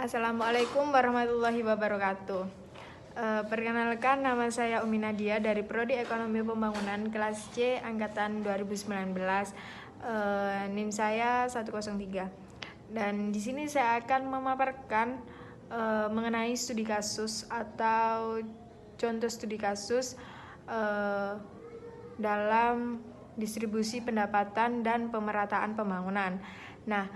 Assalamualaikum warahmatullahi wabarakatuh. Perkenalkan, nama saya Umi Nadia dari Prodi Ekonomi Pembangunan kelas C angkatan 2019. NIM saya 103. Dan di sini saya akan memaparkan mengenai studi kasus atau contoh studi kasus dalam distribusi pendapatan dan pemerataan pembangunan. Nah,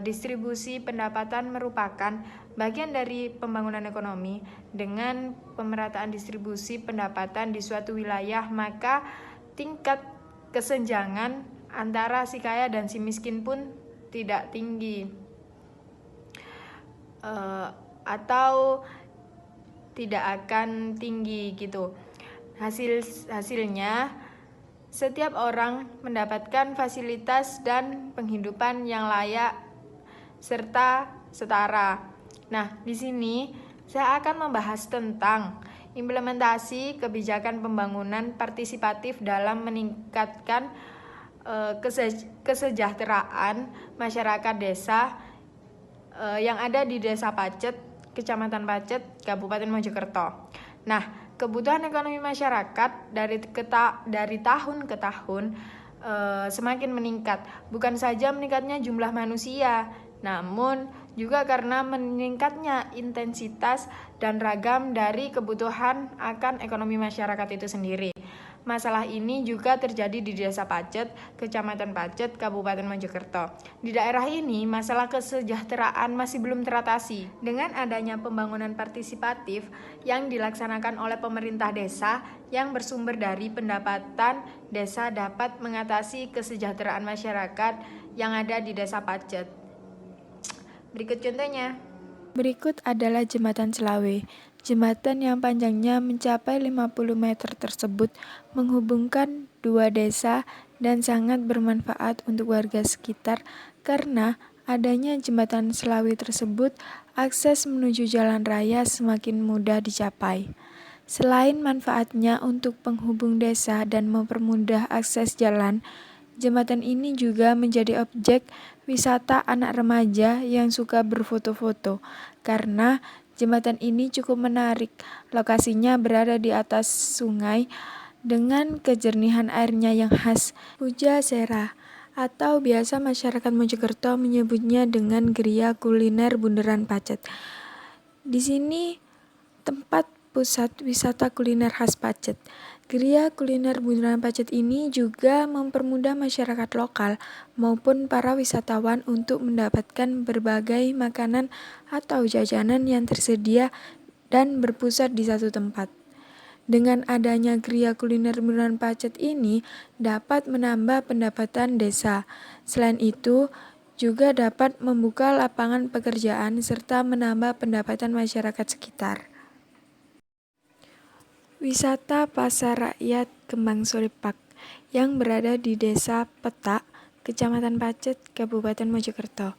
distribusi pendapatan merupakan bagian dari pembangunan ekonomi. Dengan pemerataan distribusi pendapatan di suatu wilayah, maka tingkat kesenjangan antara si kaya dan si miskin pun tidak tinggi, atau tidak akan tinggi gitu. Hasilnya setiap orang mendapatkan fasilitas dan penghidupan yang layak serta setara. Nah, di sini saya akan membahas tentang implementasi kebijakan pembangunan partisipatif dalam meningkatkan kesejahteraan masyarakat desa yang ada di Desa Pacet, Kecamatan Pacet, Kabupaten Mojokerto. Nah, kebutuhan ekonomi masyarakat dari tahun ke tahun semakin meningkat. Bukan saja meningkatnya jumlah manusia, namun juga karena meningkatnya intensitas dan ragam dari kebutuhan akan ekonomi masyarakat itu sendiri. Masalah ini juga terjadi di Desa Pacet, Kecamatan Pacet, Kabupaten Mojokerto. Di daerah ini, masalah kesejahteraan masih belum teratasi. Dengan adanya pembangunan partisipatif yang dilaksanakan oleh pemerintah desa yang bersumber dari pendapatan desa dapat mengatasi kesejahteraan masyarakat yang ada di Desa Pacet. Berikut contohnya. Berikut adalah Jembatan Selawe. Jembatan yang panjangnya mencapai 50 meter tersebut menghubungkan dua desa dan sangat bermanfaat untuk warga sekitar karena adanya Jembatan Selawe tersebut, akses menuju jalan raya semakin mudah dicapai. Selain manfaatnya untuk penghubung desa dan mempermudah akses jalan, jembatan ini juga menjadi objek wisata anak remaja yang suka berfoto-foto karena jembatan ini cukup menarik. Lokasinya berada di atas sungai dengan kejernihan airnya yang khas, Puja Sera, atau biasa masyarakat Mojokerto menyebutnya dengan Geria Kuliner Bundaran Pacet. Di sini tempat pusat wisata kuliner khas Pacet. Geria Kuliner Bundaran Pacet ini juga mempermudah masyarakat lokal maupun para wisatawan untuk mendapatkan berbagai makanan atau jajanan yang tersedia dan berpusat di satu tempat. Dengan adanya Geria Kuliner Bundaran Pacet ini dapat menambah pendapatan desa. Selain itu, juga dapat membuka lapangan pekerjaan serta menambah pendapatan masyarakat sekitar. Wisata Pasar Rakyat Kembang Suri Park yang berada di Desa Petak, Kecamatan Pacet, Kabupaten Mojokerto.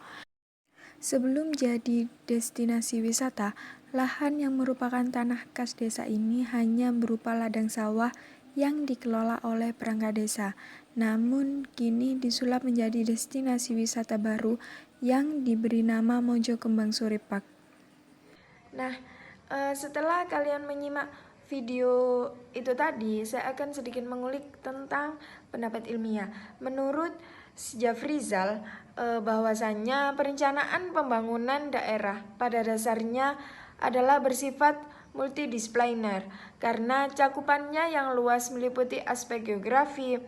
Sebelum jadi destinasi wisata, lahan yang merupakan tanah kas desa ini hanya berupa ladang sawah yang dikelola oleh perangkat desa. Namun kini disulap menjadi destinasi wisata baru yang diberi nama Mojo Kembang Suri Park. Nah, setelah kalian menyimak video itu tadi, saya akan sedikit mengulik tentang pendapat ilmiah. Menurut Jafrizal, bahwasannya perencanaan pembangunan daerah pada dasarnya adalah bersifat multidisipliner karena cakupannya yang luas meliputi aspek geografi,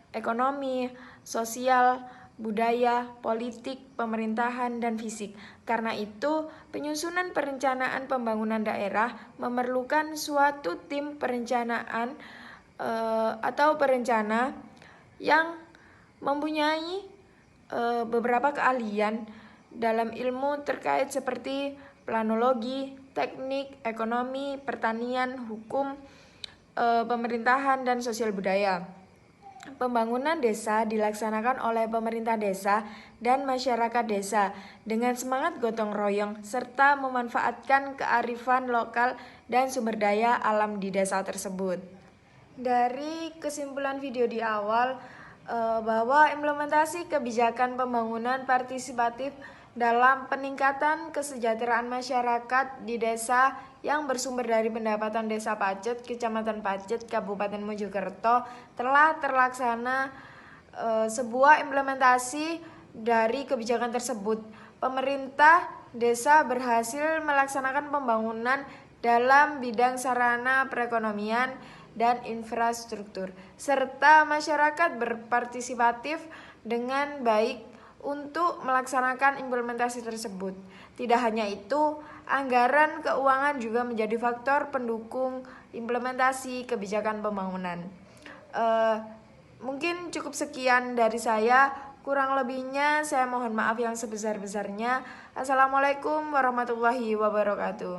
ekonomi, sosial, budaya, politik, pemerintahan, dan fisik. Karena itu, penyusunan perencanaan pembangunan daerah memerlukan suatu tim perencanaan atau perencana yang mempunyai beberapa keahlian dalam ilmu terkait seperti planologi, teknik, ekonomi, pertanian, hukum, pemerintahan, dan sosial budaya. Pembangunan desa dilaksanakan oleh pemerintah desa dan masyarakat desa dengan semangat gotong royong serta memanfaatkan kearifan lokal dan sumber daya alam di desa tersebut. Dari kesimpulan video di awal, bahwa implementasi kebijakan pembangunan partisipatif dalam peningkatan kesejahteraan masyarakat di desa yang bersumber dari pendapatan Desa Pacet, Kecamatan Pacet, Kabupaten Mojokerto telah terlaksana sebuah implementasi dari kebijakan tersebut. Pemerintah desa berhasil melaksanakan pembangunan dalam bidang sarana perekonomian dan infrastruktur, serta masyarakat berpartisipatif dengan baik untuk melaksanakan implementasi tersebut. Tidak hanya itu, anggaran keuangan juga menjadi faktor pendukung implementasi kebijakan pembangunan. Mungkin cukup sekian dari saya. Kurang lebihnya saya mohon maaf yang sebesar-besarnya. Assalamualaikum warahmatullahi wabarakatuh.